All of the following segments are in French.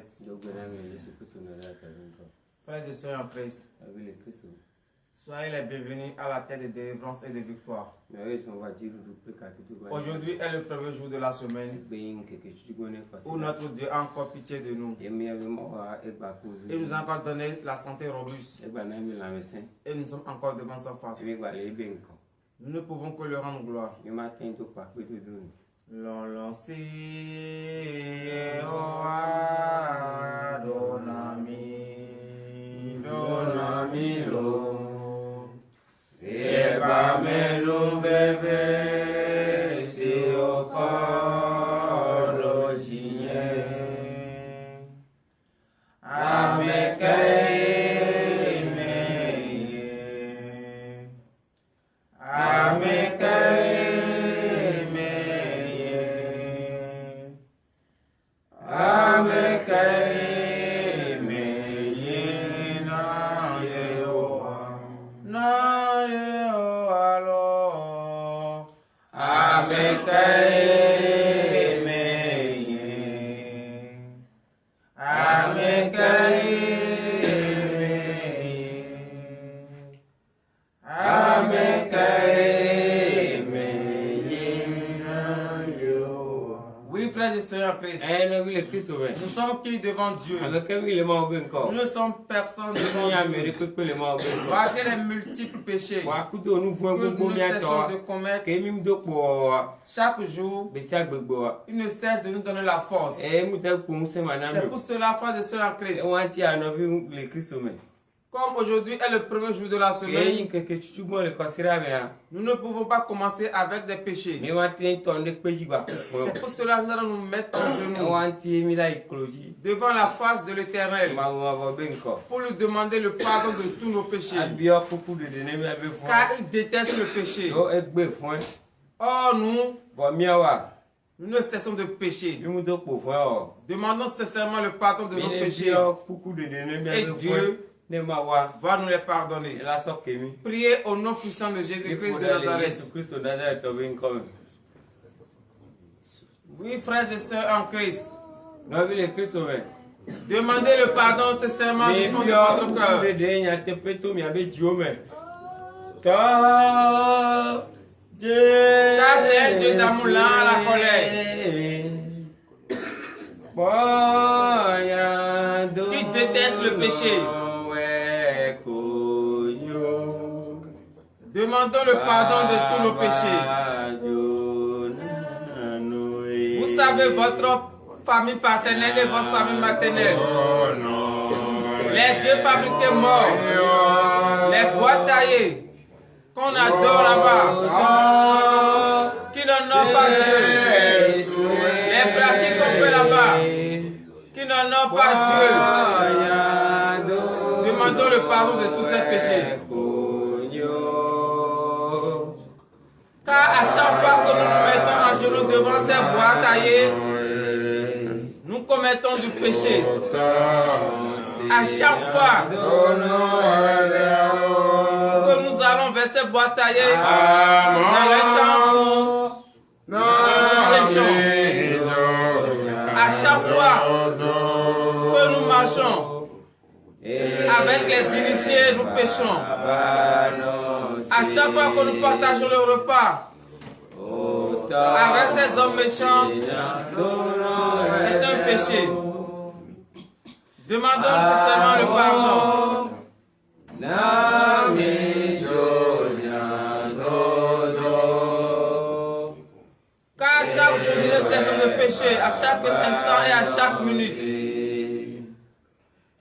Nazareth. Frères et sœurs en Christ, soyez les bienvenus à la terre de délivrance et de victoire. Aujourd'hui est le premier jour de la semaine où notre Dieu a encore pitié de nous. Il nous a encore donné la santé robuste et nous sommes encore devant sa face. Nous ne pouvons que lui rendre gloire. L'on lancé Donami lo e ba menu bebe si o kolo jinye Oui, frères et sœurs en Christ, nous sommes qui devant Dieu. Nous ne sommes personne devant Dieu. Malgré les multiples péchés que nous cessons de commettre chaque jour, il ne cesse de nous donner la force. C'est pour cela, frères et sœurs en Christ, comme aujourd'hui est le premier jour de la semaine, nous ne pouvons pas commencer avec des péchés. C'est pour cela que nous allons nous mettre en genoux devant la face de l'Éternel pour lui demander le pardon de tous nos péchés. Car il déteste le péché. Or nous ne cessons de pécher. Demandons sincèrement le pardon de nos péchés. Et Dieu va nous les pardonner. Priez au nom puissant de Jésus-Christ de Nazareth. Oui, frères et sœurs en Christ, demandez le pardon sincèrement du fond de votre cœur. Car c'est un Dieu d'amour lent à la colère, qui déteste le péché. Demandons le pardon de tous nos péchés. Vous savez, votre famille paternelle et votre famille maternelle, les dieux fabriqués morts, les bois taillés qu'on adore là-bas, qui n'honorent pas Dieu, les pratiques qu'on fait là-bas, qui n'honorent pas Dieu. Demandons le pardon de tous ces péchés. Car à chaque fois que nous nous mettons en genoux devant ces bois taillés, nous commettons du péché. À chaque fois que nous allons vers ces bois taillés, dans le temps, nous péchons. À chaque fois que nous marchons avec les initiés, nous péchons. À chaque fois que nous partageons le repas avec ces hommes méchants, c'est un péché. Demandons sincèrement le pardon. Car chaque jour nous ne cessons de pécher, à chaque instant et à chaque minute.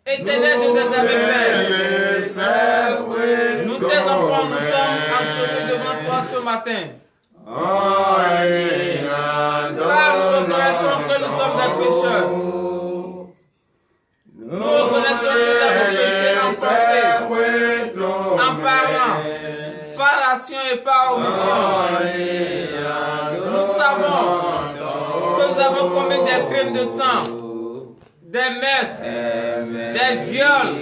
Éternel Dieu des armées, Père, nous tes enfants, nous sommes agenouillés devant toi ce matin. Car nous reconnaissons que nous sommes des pécheurs. Nous reconnaissons que nous avons péché en pensée, en parlant, par action et par omission. Nous savons que nous avons commis des crimes de sang, des meurtres, des viols,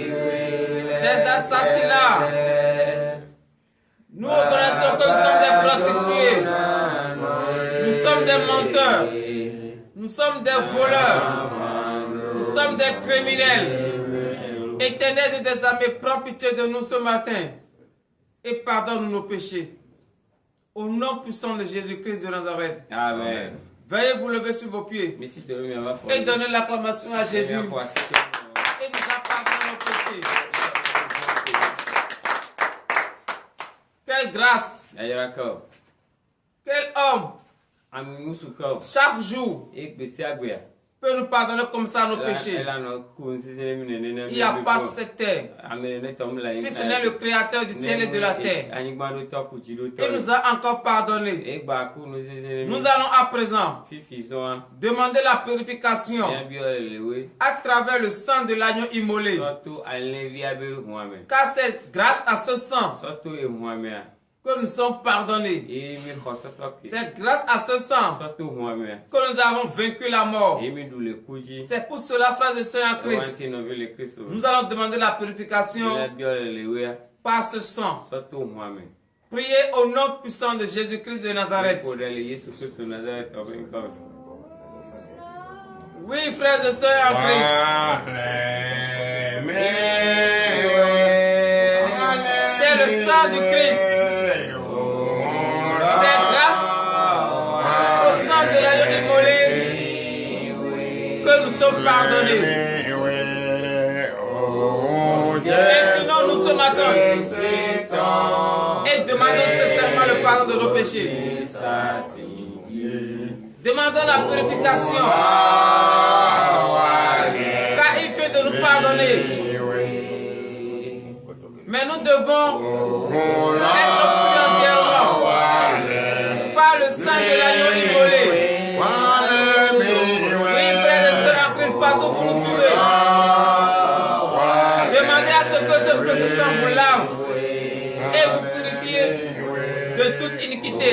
des assassinats. Nous reconnaissons que nous sommes des prostituées, nous sommes des menteurs, nous sommes des voleurs, nous sommes des criminels. Éternel Dieu des armées, prends pitié de nous ce matin et pardonne nos péchés. Au nom puissant de Jésus-Christ de Nazareth. Amen. Veuillez vous lever sur vos pieds et donner l'acclamation à Jésus. Et nous pardonner nos péchés. Quelle grâce. Quel homme. Chaque jour peut nous pardonner comme ça nos péchés. Il n'y a pas sur cette terre. Si ce n'est le Créateur du ciel et de la terre. Il nous a encore pardonné. Nous allons à présent demander la purification à travers le sang de l'agneau immolé. Car c'est grâce à ce sang que nous sommes pardonnés. C'est grâce à ce sang que nous avons vaincu la mort. C'est pour cela, frères et sœurs en Christ, nous allons demander la purification par ce sang. Priez au nom puissant de Jésus-Christ de Nazareth. Oui, frères et sœurs en Christ. C'est le sang du Christ. Que nous sommes pardonnés. Inclinons-nous ce matin et demandons sincèrement le pardon de nos péchés. Demandons la purification, car il vient de nous pardonner. Mais nous devons être pris entièrement par le sang de l'agneau immolé. Partout vous nous suivez. Demandez à ce que ce précieux sang vous lave et vous purifiez de toute iniquité.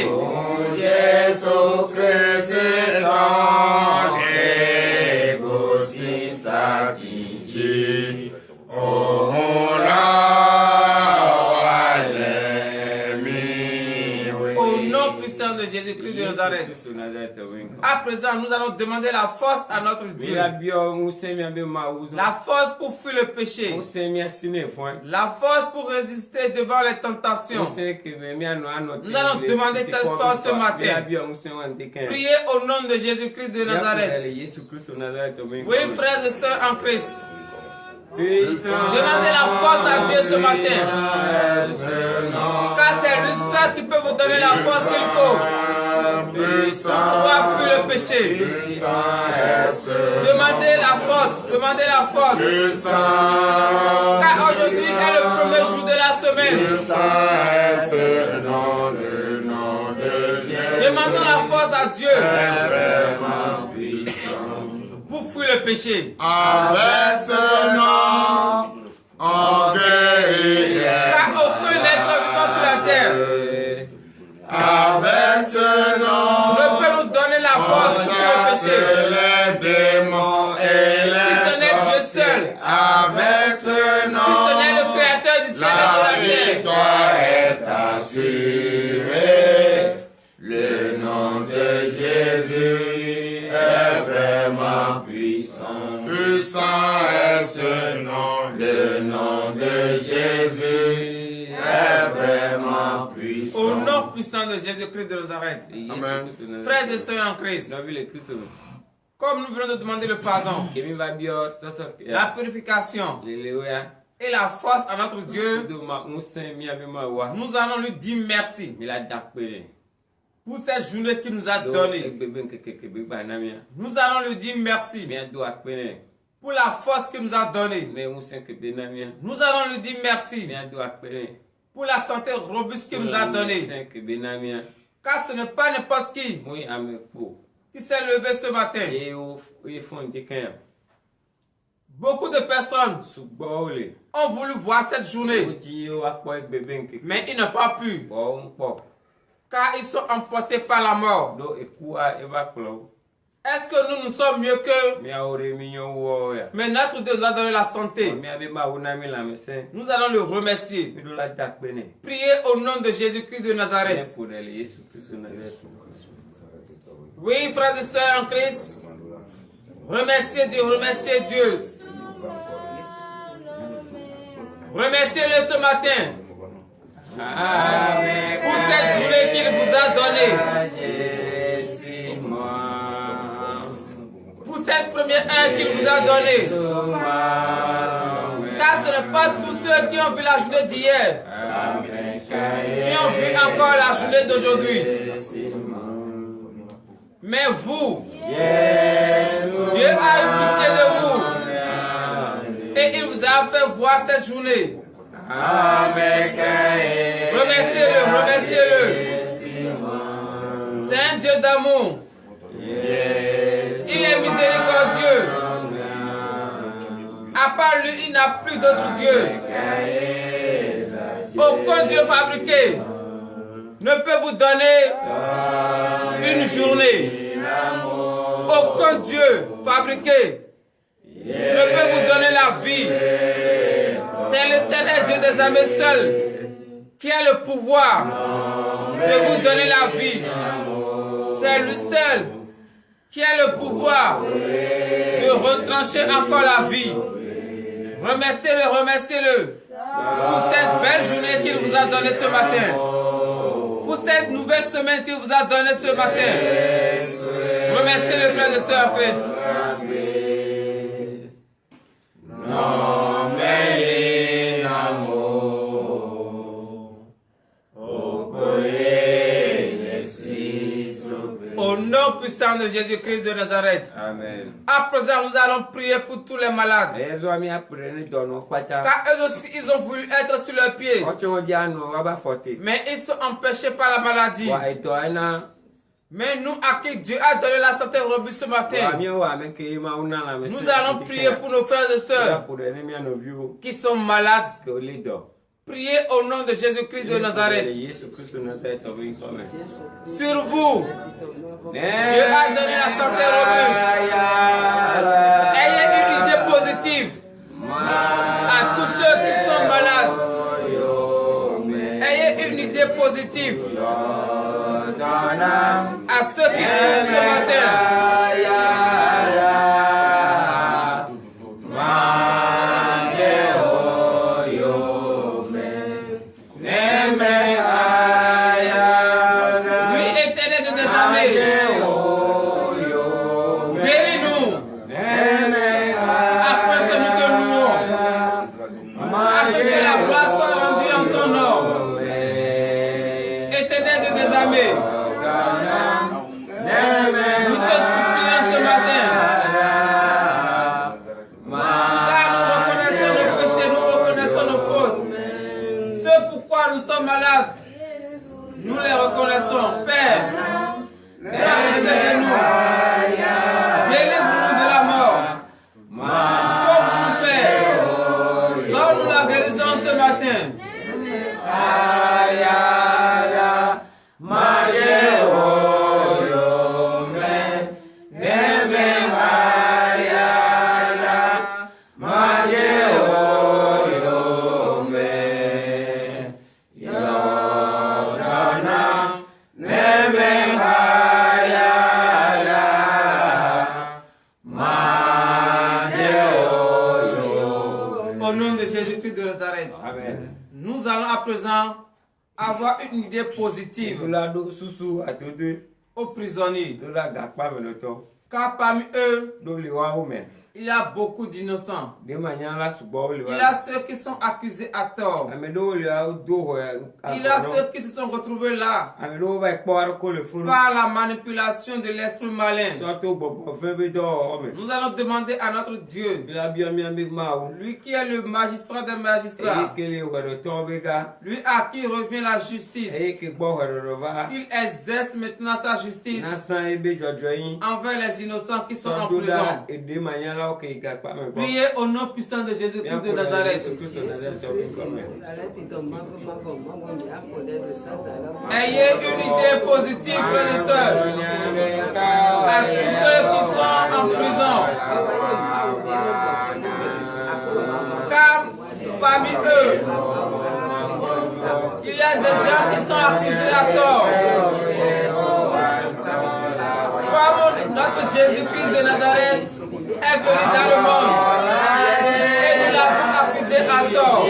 De Jésus-Christ de Nazareth. À présent, nous allons demander la force à notre Dieu. La force pour fuir le péché. La force pour résister devant les tentations. Nous allons demander cette force ce matin. Priez au nom de Jésus-Christ de Nazareth. Oui, frères et sœurs en Christ. Demandez la force à Dieu ce matin. Car c'est lui seul qui peut vous donner la force qu'il faut pour pouvoir fuir le péché. Demandez la force. Demandez la force. Car aujourd'hui est le premier jour de la semaine. Demandons la force à Dieu pour fuir le péché. Avec ce nom, on guérira. Car aucun être vivant sur la terre avec ce nom ne peut nous donner la force sur le péché. Les démons et les si ce n'est Dieu seul. Avec ce nom, si ce n'est le Créateur du ciel et de la terre. La victoire est assurée. Le nom de Jésus est vraiment puissant. Puissant est ce nom. Le nom de Jésus est vraiment puissant. Au nom puissant de Jésus-Christ de Nazareth. Amen. Frères et sœurs en Christ. Comme nous venons de demander le pardon, la purification et la force à notre Dieu, nous allons lui dire merci pour cette journée qu'il nous a donnée. Nous allons lui dire merci pour la force qu'il nous a donnée. Nous allons lui dire merci pour la santé robuste qu'il nous a donnée. Car ce n'est pas n'importe qui s'est levé ce matin. Beaucoup de personnes ont voulu voir cette journée, mais ils n'ont pas pu, car ils sont emportés par la mort. Est-ce que nous sommes mieux qu'eux? Mais notre Dieu nous a donné la santé. Nous allons le remercier. Priez au nom de Jésus-Christ de Nazareth. Oui, frères et sœurs en Christ, Remerciez Dieu, remerciez Dieu. Remerciez-le ce matin. Pour cette journée qu'il vous a donnée. Pour cette première heure qu'il vous a donnée. Car ce n'est pas tous ceux qui ont vu la journée d'hier qui ont vu encore la journée d'aujourd'hui. Mais vous, Dieu a eu pitié de vous. Et il vous a fait voir cette journée. Remerciez-le, remerciez-le. C'est un Dieu d'amour. Il est miséricordieux. À part lui, il n'a plus d'autre Dieu. Aucun Dieu fabriqué ne peut vous donner une journée. Aucun Dieu fabriqué ne peut vous donner la vie. C'est l'Éternel Dieu des armées seul qui a le pouvoir de vous donner la vie. C'est lui seul qui a le pouvoir de retrancher encore la vie. Remerciez-le, remerciez-le pour cette belle journée qu'il vous a donnée ce matin. Pour cette nouvelle semaine qu'il vous a donnée ce matin. Remerciez le frère et sœur en Christ. Au nom puissant de Jésus-Christ de Nazareth. Amen. À présent, nous allons prier pour tous les malades. Car eux aussi, ils ont voulu être sur leurs pieds. Mais ils sont empêchés par la maladie. Mais nous, à qui Dieu a donné la santé revue ce matin, nous allons prier pour nos frères et sœurs qui sont malades. Priez au nom de Jésus-Christ de Nazareth. Sur vous, Dieu a donné la santé robuste. Ayez une idée positive à tous ceux qui sont malades. Ayez une idée positive à ceux qui souffrent ce matin. Nous les reconnaissons, Père. Pitié de nous. Délivre-nous de la mort. Sauve-nous, Père. Donne-nous la guérison ce matin. Nous allons à présent avoir une idée positive aux prisonniers. Car parmi eux, il y a beaucoup d'innocents. Il y a ceux qui sont accusés à tort. Il y a ceux qui se sont retrouvés là par la manipulation de l'esprit malin. Nous allons demander à notre Dieu, lui qui est le magistrat des magistrats, lui à qui revient la justice, qu'il exerce maintenant sa justice envers les innocents qui sont en prison. Priez au nom puissant de Jésus-Christ de Nazareth. Ayez une idée positive, frères et sœurs, à tous ceux qui sont en prison. Car parmi eux, il y a des gens qui sont accusés à tort. Comme notre Jésus-Christ de Nazareth est venu dans le monde et nous l'avons accusé à tort.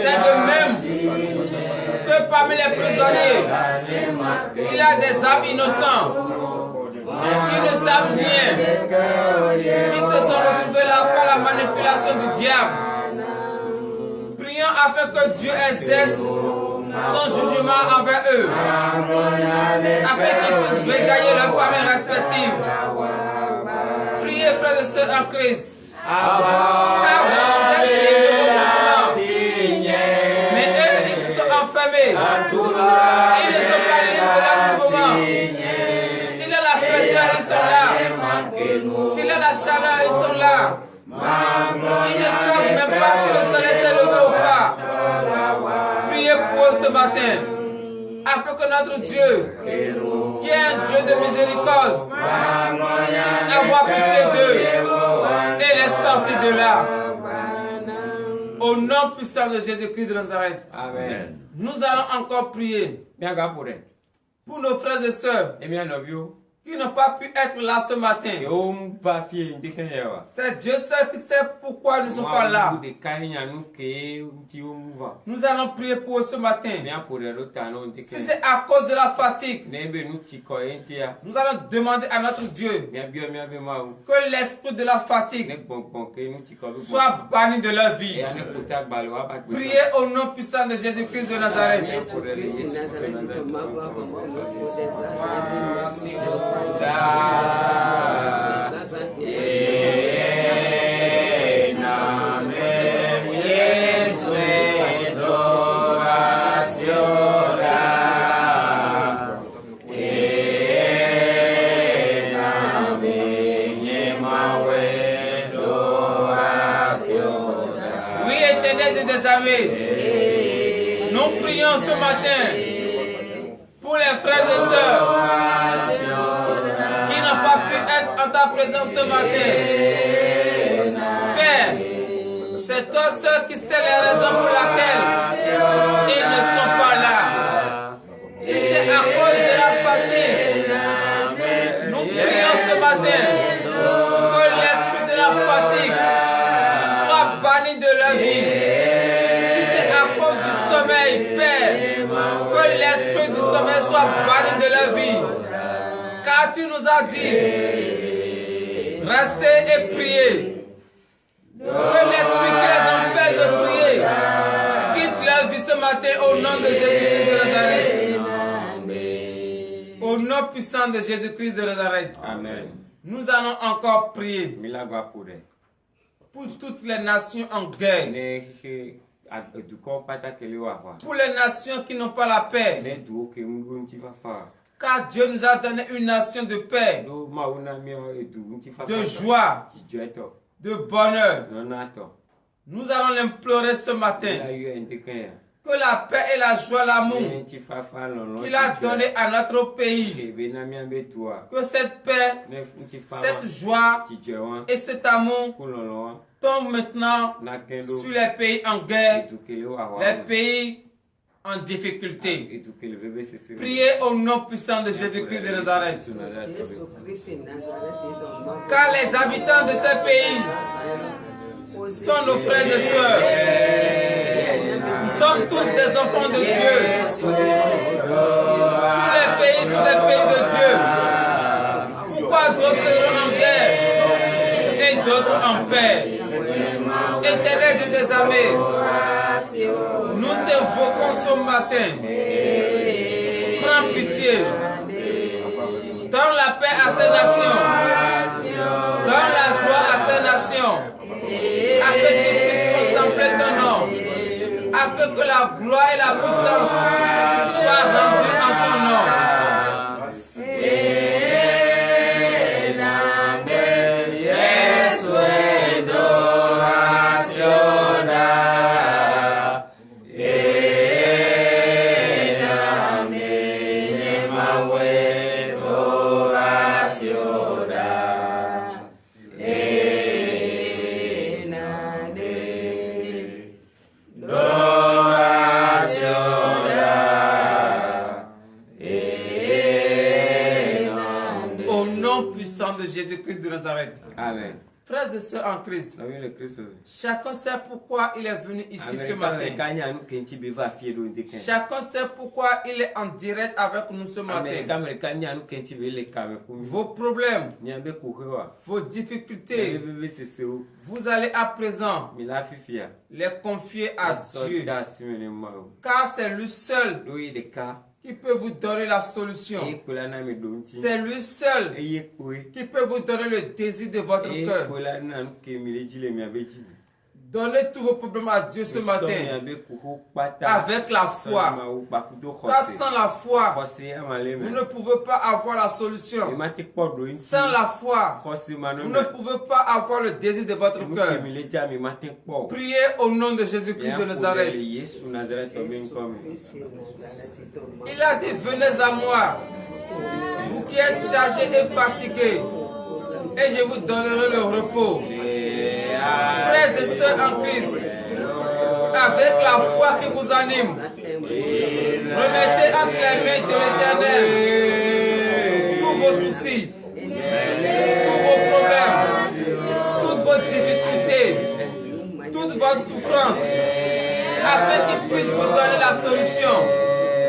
C'est de même que parmi les prisonniers, il y a des âmes innocents qui ne savent rien, qui se sont retrouvés là par la manipulation du diable. Prions afin que Dieu exerce son jugement envers eux, afin qu'ils puissent regagner leurs familles respectives. Priez, frères et sœurs en Christ, car vous êtes libres de vos mouvements. Mais eux, ils se sont enfermés. Ils ne sont pas libres de leur mouvement. S'il y a la fraîcheur, ils sont là. S'il y a la chaleur, ils sont là. Ils ne savent même pas si le soleil s'est levé ou pas. Priez pour eux ce matin, afin que notre Dieu, qui est un Dieu de miséricorde, puisse avoir pitié d'eux et les sortir de là. Au nom puissant de Jésus-Christ de Nazareth. Amen. Nous allons encore prier pour nos frères et sœurs qui n'ont pas pu être là ce matin. C'est Dieu seul qui sait pourquoi ils ne sont pas là. Nous allons prier pour eux ce matin. Si c'est à cause de la fatigue, nous allons demander à notre Dieu que l'esprit de la fatigue soit banni de leur vie. Priez au nom puissant de Jésus-Christ de Nazareth. Oui, Éternel de des armées, nous prions ce matin pour les frères et sœurs qui n'ont pas pu être en ta présence ce matin. Père, c'est toi seul qui sais les raisons pour lesquelles ils ne sont pas là. Si c'est à cause de la fatigue, nous prions ce matin que l'esprit de la fatigue soit banni de leur vie. Si c'est à cause du sommeil, Père, que l'esprit du sommeil soit banni de leur vie. Car tu nous as dit, restez et priez. Que l'esprit qui les empêche de prier quitte leur vie ce matin au nom de Jésus-Christ de Nazareth. Au nom puissant de Jésus-Christ de Nazareth. Amen. Nous allons encore prier pour toutes les nations en guerre. Pour les nations qui n'ont pas la paix. Car Dieu nous a donné une nation de paix, de joie, de bonheur. Nous allons l'implorer ce matin. Que la paix et la joie, l'amour qu'il a donné à notre pays, que cette paix, cette joie et cet amour tombent maintenant sur les pays en guerre, les pays en difficulté. Priez au nom puissant de Jésus-Christ de Nazareth. Car les habitants de ces pays sont nos frères et sœurs. Nous sommes tous des enfants de Dieu. Tous les pays sont des pays de Dieu. Pourquoi d'autres seront en guerre et d'autres en paix? Éternel Dieu des armées, nous t'invoquons ce matin. Prends pitié. Donne la paix à ces nations. Donne la joie à ces nations. Afin qu'ils puissent contempler ton nom. Afin que la gloire et la puissance soient rendues en ton nom. Jésus-Christ de Nazareth. Amen. Frères et sœurs en Christ, chacun sait pourquoi il est venu ici ce matin. Chacun sait pourquoi il est en direct avec nous ce matin. Vos problèmes, vos difficultés, vous allez à présent les confier à Dieu. Car c'est lui seul qui peut vous donner la solution. C'est lui seul qui peut vous donner le désir de votre cœur. Donnez tous vos problèmes à Dieu ce matin avec la foi. Car sans la foi, vous ne pouvez pas avoir la solution. Sans la foi, vous ne pouvez pas avoir le désir de votre cœur. Priez au nom de Jésus-Christ de Nazareth. Il a dit, venez à moi, vous qui êtes chargés et fatigués, et je vous donnerai le repos. Frères et sœurs en Christ, avec la foi qui vous anime, remettez entre les mains de l'Éternel tous vos soucis, tous vos problèmes, toutes vos difficultés, toute votre souffrance, afin qu'il puisse vous donner la solution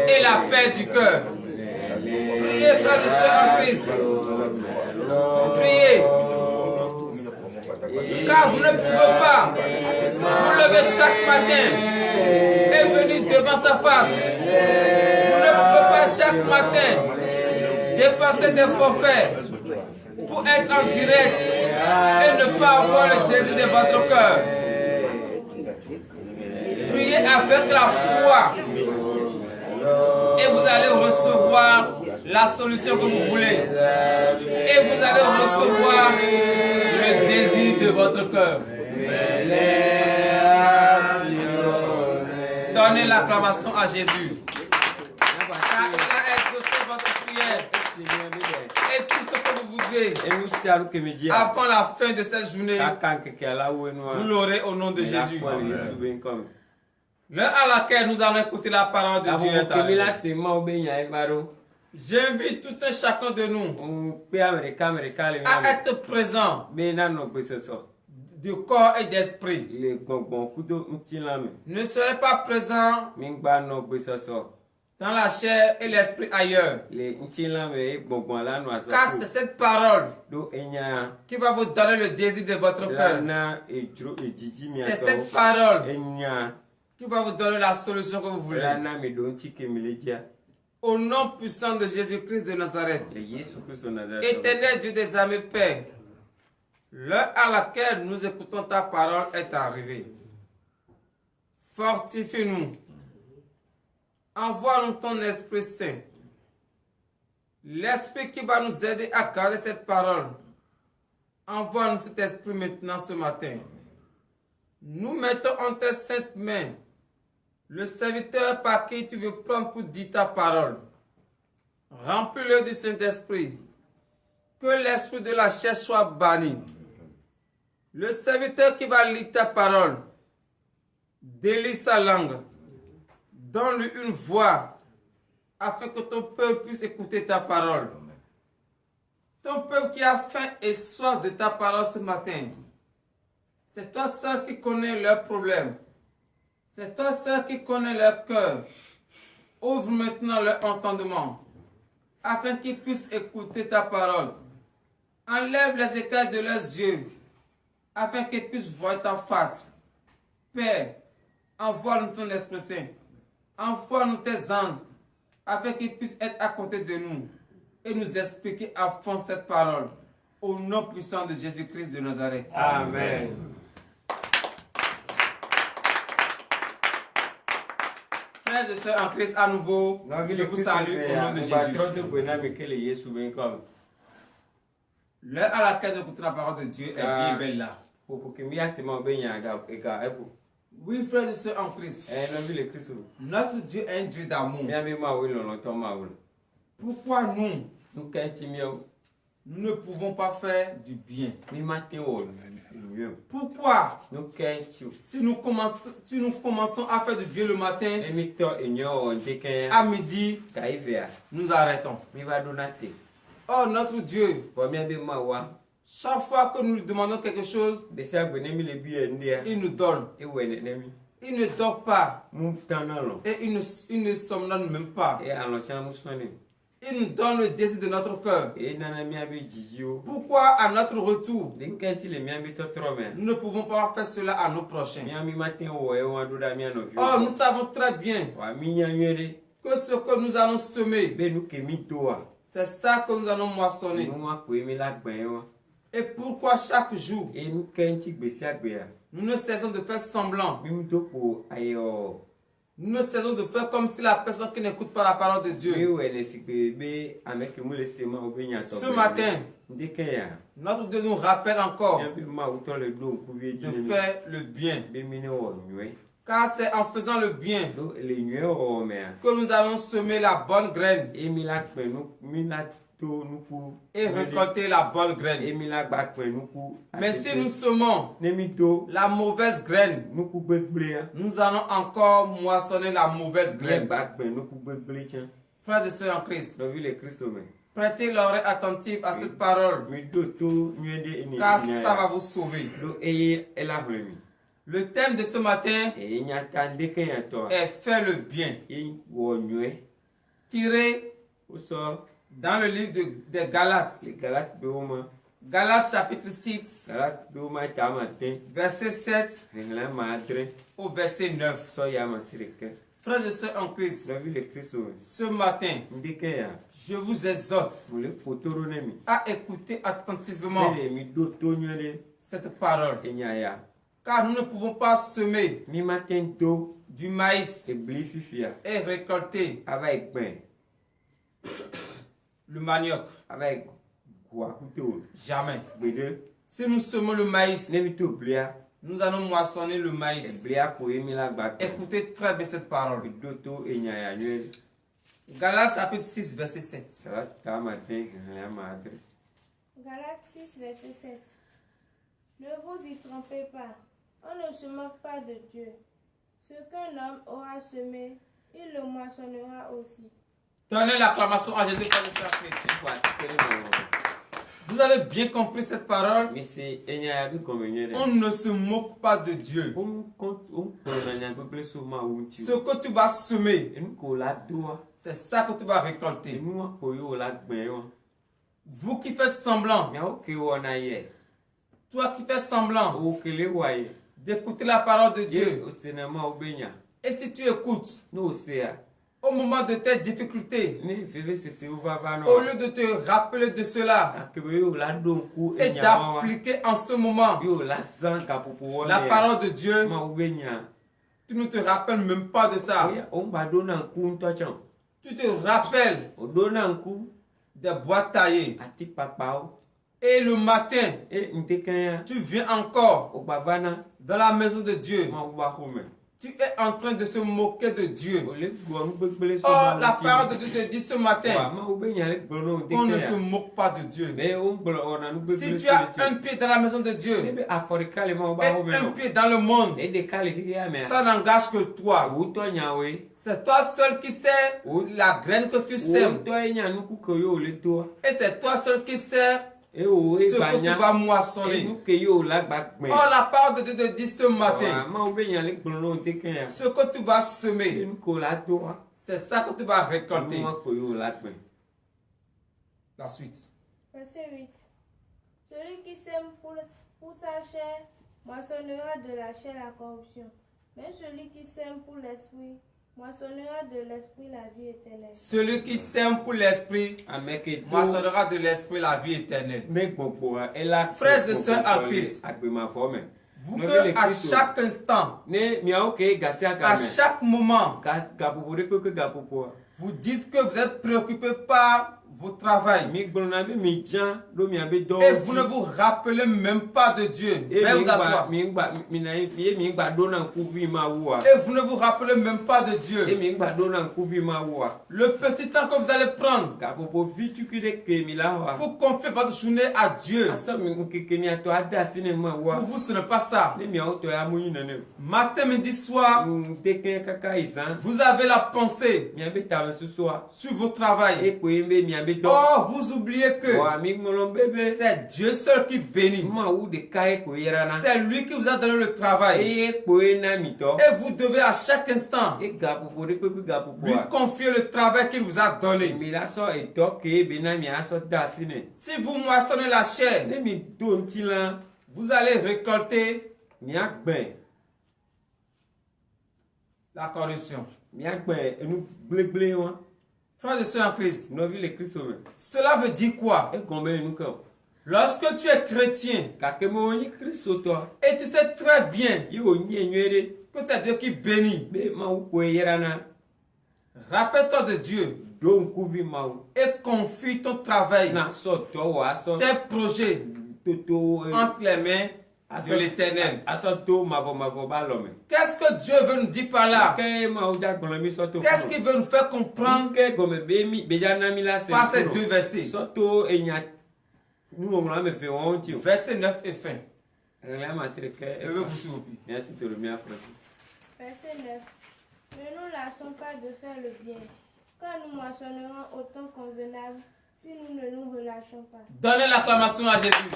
et la paix du cœur. Priez, frères et sœurs en Christ. Priez. Car vous ne pouvez pas vous lever chaque matin et venir devant sa face. Vous ne pouvez pas chaque matin dépenser des forfaits pour être en direct et ne pas avoir le désir de votre cœur. Priez avec la foi et vous allez recevoir la solution que vous voulez. Et vous allez recevoir le désir de votre cœur. Donnez l'acclamation à Jésus. Car il a exaucé votre prière. Et tout ce que vous voudrez avant la fin de cette journée, vous l'aurez au nom de Jésus. L'heure à laquelle nous allons écouter la parole de Dieu est arrivée. J'invite tout un chacun de nous à être présent du corps et d'esprit. Ne soyez pas présent dans la chair et l'esprit ailleurs. Car c'est cette parole qui va vous donner le désir de votre cœur. C'est cette parole qui va vous donner la solution que vous voulez. Au nom puissant de Jésus-Christ de Nazareth, Éternel Dieu des armées, Père, l'heure à laquelle nous écoutons ta parole est arrivée. Fortifie-nous. Envoie-nous ton Esprit Saint. L'Esprit qui va nous aider à garder cette parole. Envoie-nous cet Esprit maintenant ce matin. Nous mettons en tes saintes mains le serviteur par qui tu veux prendre pour dire ta parole. Remplis-le du Saint-Esprit. Que l'esprit de la chair soit banni. Le serviteur qui va lire ta parole, délie sa langue. Donne-lui une voix afin que ton peuple puisse écouter ta parole. Ton peuple qui a faim et soif de ta parole ce matin, c'est toi seul qui connais leurs problèmes. C'est toi seul qui connais leur cœur. Ouvre maintenant leur entendement, afin qu'ils puissent écouter ta parole. Enlève les écailles de leurs yeux, afin qu'ils puissent voir ta face. Père, envoie-nous ton Esprit Saint. Envoie-nous tes anges, afin qu'ils puissent être à côté de nous et nous expliquer à fond cette parole. Au nom puissant de Jésus-Christ de Nazareth. Amen. Frères et sœurs en Christ, à nouveau, je vous salue au nom de Jésus. L'heure à laquelle j'écoute la parole de Dieu est bien belle là. Oui, frères et sœurs en Christ, notre Dieu est un Dieu d'amour. Pourquoi nous ne pouvons pas faire du bien? Pourquoi si nous commençons à faire du bien le matin, à midi, nous arrêtons? Oh notre Dieu, chaque fois que nous lui demandons quelque chose, il nous donne. Il ne dort pas. Et il ne somnole même pas. Il nous donne le désir de notre cœur. Pourquoi à notre retour, nous ne pouvons pas faire cela à nos prochains? Oh, nous savons très bien que ce que nous allons semer, c'est ça que nous allons moissonner. Et pourquoi chaque jour, nous ne cessons de faire semblant. Nous ne cessons de faire comme si la personne qui n'écoute pas la parole de Dieu. Ce matin, notre Dieu nous rappelle encore de faire le bien. Car c'est en faisant le bien que nous allons semer la bonne graine et récolter la bonne graine. Mais si nous semons la mauvaise graine, nous allons encore moissonner la mauvaise graine. Frères et sœurs en Christ, prêtez l'oreille attentive à cette parole, car ça va vous sauver. Le thème de ce matin est faire le bien. Tiré dans le livre des Galates. Galates chapitre 6, verset 7 au verset 9. Frères et sœurs en Christ, ce matin, je vous exhorte à écouter attentivement cette parole. Car nous ne pouvons pas semer du maïs et récolter le manioc. Jamais. Si nous semons le maïs, nous allons moissonner le maïs. Écoutez très bien cette parole. Galates chapitre 6, verset 7. Galates 6, verset 7. Ne vous y trompez pas. On ne se moque pas de Dieu. Ce qu'un homme aura semé, il le moissonnera aussi. Donnez l'acclamation à Jésus pour le sacrifice. Vous avez bien compris cette parole? On ne se moque pas de Dieu. Ce que tu vas semer, c'est ça que tu vas récolter. Vous qui faites semblant, toi qui fais semblant d'écouter la parole de Dieu, et si tu écoutes, au moment de tes difficultés, au lieu de te rappeler de cela et d'appliquer en ce moment la parole de Dieu, tu ne te rappelles même pas de ça. Tu te rappelles des boîtes taillées. Et le matin, tu viens encore dans la maison de Dieu. Tu es en train de se moquer de Dieu. Or, la parole de Dieu te dit ce matin qu'on ne se moque pas de Dieu. Si tu as un pied dans la maison de Dieu et un pied dans le monde, ça n'engage que toi. C'est toi seul qui sais la graine que tu sèmes. Et c'est toi seul qui sais ce que tu vas moissonner. Or, la parole de Dieu te dit ce matin, ce que tu vas semer, c'est ça que tu vas récolter. La suite. Verset 8. Celui qui sème pour sa chair moissonnera de la chair la corruption. Mais celui qui sème pour l'esprit moissonnera de l'esprit la vie éternelle. Celui qui sème pour l'esprit moissonnera de l'esprit la vie éternelle. Frères et sœurs en Christ, vous que à chaque instant, à chaque moment, vous dites que vous êtes préoccupé par votre travail et vous ne vous rappelez même pas de Dieu. Veuillez vous asseoir. Et vous ne vous rappelez même pas de Dieu. Le petit temps que vous allez prendre pour confier votre journée à Dieu, pour vous ce n'est pas ça. Matin, midi, soir, vous avez la pensée sur votre travail. Oh, vous oubliez que c'est Dieu seul qui bénit. C'est lui qui vous a donné le travail. Et vous devez à chaque instant lui confier le travail qu'il vous a donné. Si vous moissonnez la chair, vous allez récolter la corruption. Frères et sœurs en Christ, cela veut dire quoi? Lorsque tu es chrétien et tu sais très bien que c'est Dieu qui bénit, rappelle-toi de Dieu et confie ton travail, tes projets entre les mains de l'Éternel. Qu'est-ce que Dieu veut nous dire par là? Qu'est-ce qu'il veut nous faire comprendre par ces deux versets? Verset 9 et fin. Verset 9. Ne nous lassons pas de faire le bien, car nous moissonnerons au temps convenable si nous ne nous relâchons pas. Donnez l'acclamation à Jésus.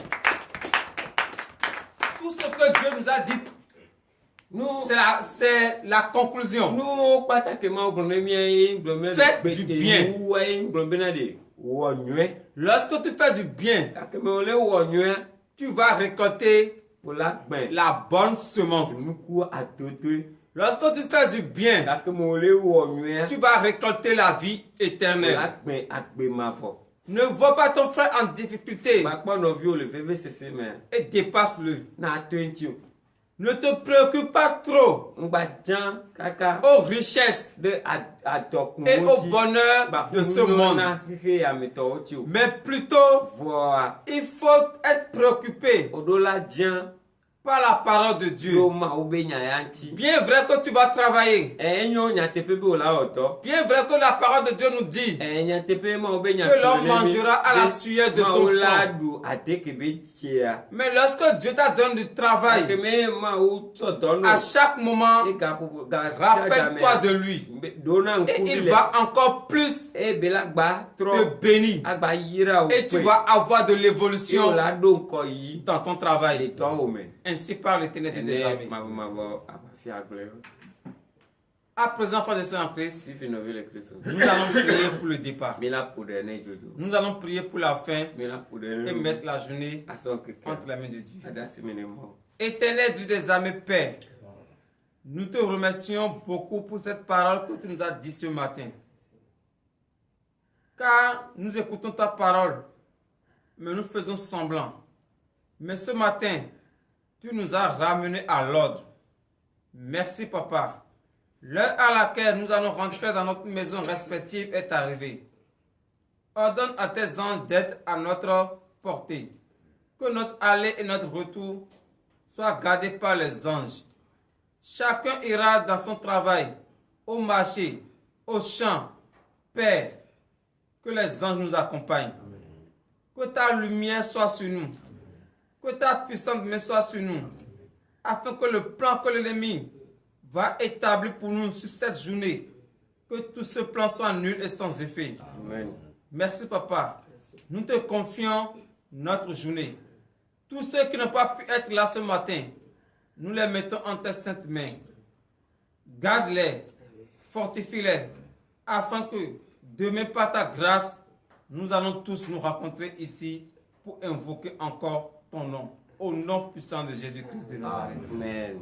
Tout ce que Dieu nous a dit, c'est la conclusion. Faites du bien. Lorsque tu fais du bien, tu vas récolter la bonne semence. Lorsque tu fais du bien, tu vas récolter la vie éternelle. Ne vois pas ton frère en difficulté et dépasse-le. Ne te préoccupe pas trop aux richesses et au bonheur de ce monde. Mais plutôt, il faut être préoccupé par la parole de Dieu. Bien vrai que tu vas travailler. Bien vrai que la parole de Dieu nous dit que l'homme mangera à la sueur de son front. Mais lorsque Dieu t'a donné du travail, à chaque moment, rappelle-toi de lui. Et il va encore plus te bénir. Et tu vas avoir de l'évolution dans ton travail. Ainsi parle l'Éternel des armées. À présent, frères et sœurs en Christ, nous allons prier pour le départ. Nous allons prier pour la fin et mettre la journée entre les mains de Dieu. Éternel Dieu des armées, Père, nous te remercions beaucoup pour cette parole que tu nous as dit ce matin. Car nous écoutons ta parole, mais nous faisons semblant. Mais ce matin, tu nous as ramenés à l'ordre. Merci, Papa. L'heure à laquelle nous allons rentrer dans notre maison respective est arrivée. Ordonne à tes anges d'être à notre portée. Que notre aller et notre retour soient gardés par les anges. Chacun ira dans son travail, au marché, au champ. Père, que les anges nous accompagnent. Que ta lumière soit sur nous. Que ta puissante main soit sur nous, afin que le plan que l'ennemi va établir pour nous sur cette journée, que tout ce plan soit nul et sans effet. Amen. Merci, Papa. Nous te confions notre journée. Tous ceux qui n'ont pas pu être là ce matin, nous les mettons en tes saintes mains. Garde-les, fortifie-les, afin que demain, par ta grâce, nous allons tous nous rencontrer ici pour invoquer encore ton nom, au nom puissant de Jésus-Christ de Nazareth. Amen.